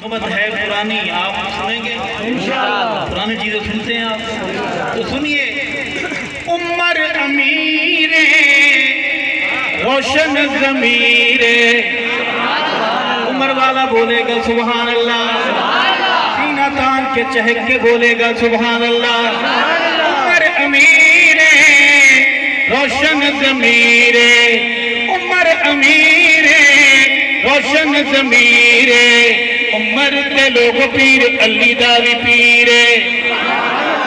محبت ہے پرانی، آپ سنیں گے انشاءاللہ، پرانی چیزیں سنتے ہیں آپ تو سنیے۔ عمر امیر روشن ضمیر، عمر والا بولے گا سبحان اللہ، سینہ تان کے چہک کے بولے گا سبحان اللہ۔ عمر امیر روشن ضمیر، عمر امیر روشن ضمیر، عمر تے لوگ پیر علی دا وی پیر،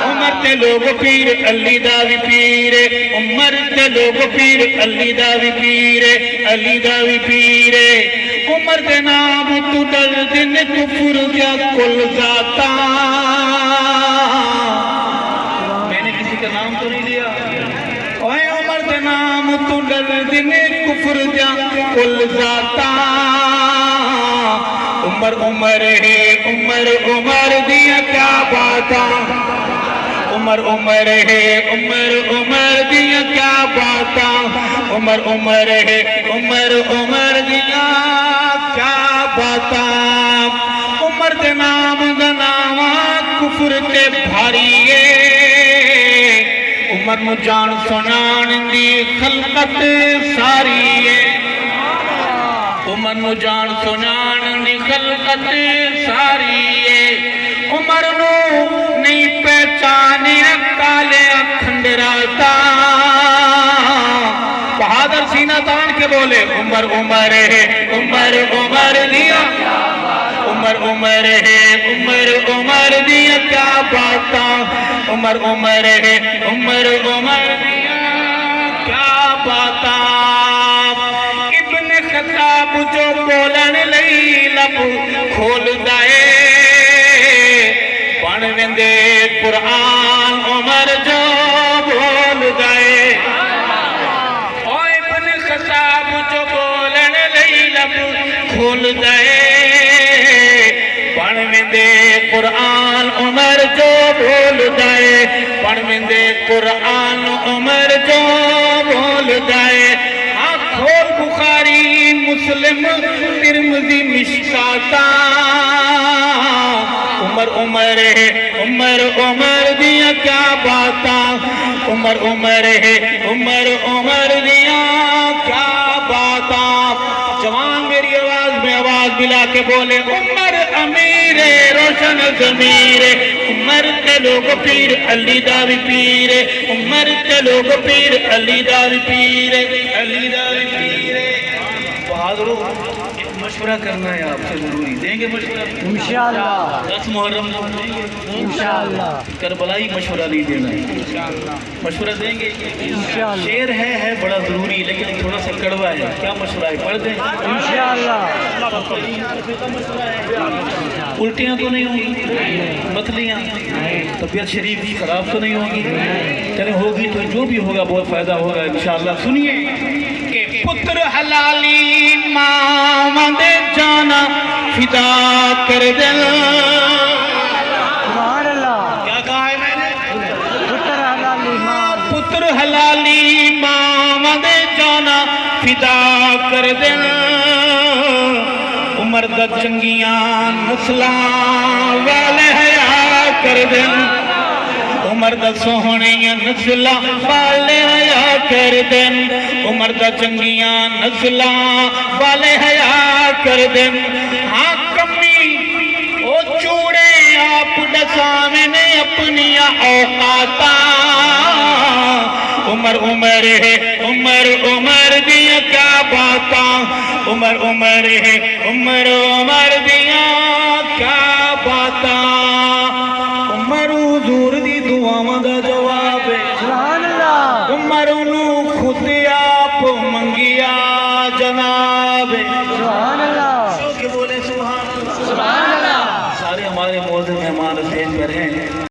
عمر تے لوگ پیر علی دا وی پیر، عمر تے لوگ پیر علی دا وی پیر، علی دا وی پیر۔ عمر دے نام تو ڈر دن کفر دیا کل ذاتا، میں نے کسی کا نام تو نہیں لیا، اوہ عمر دے نام تو ڈر دن کفر دیا کل ذاتا۔ عمر عمر ہے عمر عمر دیا کیا باتاں، عمر عمر ہے عمر عمر دیا کیا باتاں، عمر عمر ہے عمر عمر دیا کیا باتاں۔ عمر دے نام دا نام کفر تے بھاریے، عمر نو جان سنان دی خلقت ساری ہے، عمر نو جان سنان دی خلقت ساری ہے۔ عمر نو نہیں پہچانے کالے کھنڈراتا، بہادر سینہ تان کے بولے عمر عمر ہے عمر عمر دیا، عمر عمر ہے عمر عمر دیا کیا باتاں، عمر عمر ہے عمر عمر دیا کیا باتاں۔ ابن خطاب جو بولن لئی لب کھول دائے، پڑھ ویندے قرآن عمر جو بول دائے، او ابن خطاب جو بولن لئی لب کھول دائے، پڑھ ویندے قرآن عمر جو بول دائے، پڑھ ویندے قرآن عمر جو بول دائے۔ کھول بخاری مسلم ترمذی مشکاتاں، عمر عمر ہے عمر عمر دیا کیا باتاں، عمر عمر ہے عمر عمر دیا کیا باتاں۔ جوان میری آواز میں آواز ملا کے بولے عمر امیر روشن ضمیر، عمر تے لوگ پیر علی دا وی پیر، عمر تے لوگ پیر علی دا وی پیر، علی دا وی پیر۔ بہادرو ایک مشورہ کرنا ہے آپ سے ضروری، دیں گے مشورہ انشاءاللہ؟ 10 محرم انشاءاللہ، کربلائی مشورہ نہیں دینا ہے، مشورہ دیں گے انشاءاللہ۔ شعر ہے بڑا ضروری لیکن تھوڑا سا کڑوا ہے، کیا مشورہ ہے پڑھ دیں انشاءاللہ؟ الٹیاں تو نہیں ہوں گی، متلیاں، طبیعت شریف خراب تو نہیں ہوگی، چلے ہوگی تو جو بھی ہوگا بہت فائدہ ہوگا انشاءاللہ۔ سنیے کہ پتر حلالی ماں دے جانا فدا کر دل، کیا کہا ہے میں نے؟ پتر حلالی ماں دے جانا فدا کر دل، عمر دا چنگیاں نسلاں والے حیا کر دل، عمر دا سوہنیاں نسلاں والے حیا کر دن، عمر دا چنگیاں نسلاں والے حیا کر دن۔ ہاں کمی او چوڑے آپ دا سامنے اپنی اوقاتاں، عمر عمر ہے عمر عمر دیا کیا باتاں، عمر عمر ہے عمر عمر دیا کیا باتاں۔ عمر حضور دی دعاواں دا جواب ہے سبحان اللہ، عمر انہوں خود آپ منگیا جناب ہے۔